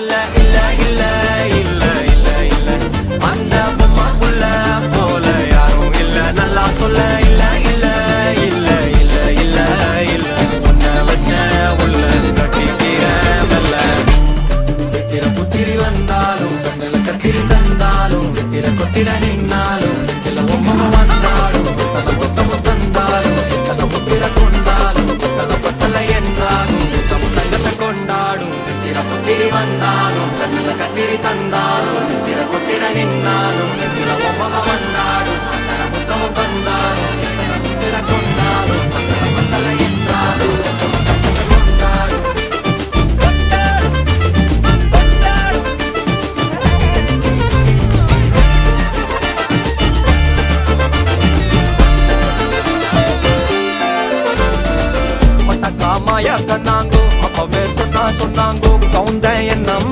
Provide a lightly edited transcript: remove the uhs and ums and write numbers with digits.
பக்கத்துல இல்ல இல்ல இல்ல இல்ல இல்ல அந்த பொம்மா புள்ள போல யாரும் இல்ல நல்லா சொல்ல இல்ல இல்ல இல்ல இல்ல இல்ல இல்ல உன்னை வச்ச உள்ள கட்டிக்கிற மெல்ல சித்திர புத்திரி வந்தாலும் கண்ணுல கத்திரி தந்தாலும் வெத்திர கொத்திட நின்னாலும் சில பொம்மை வந்தாலும் புத்தமும் தந்தாலும் தன புத்திர கொண்டாலும் பத்தல என்றாலும் தங்கத்தை கொண்டாடும் சித்திர புத்திரி வந்தாலும் கண்ணுல கத்திரி தந்தாலும் வெத்திர கொத்திட நின்னாலும் வெத்திர பொம்மை வந்தாலும் தன புத்தமும் தந்தாலும் தன புத்திர கொண்டாலும் பத்தல என்றாலும் கொண்டாடும் மாயா கண்ணாங்கோ அப்பவே சொன்னாங்கோ கவுந்தேன்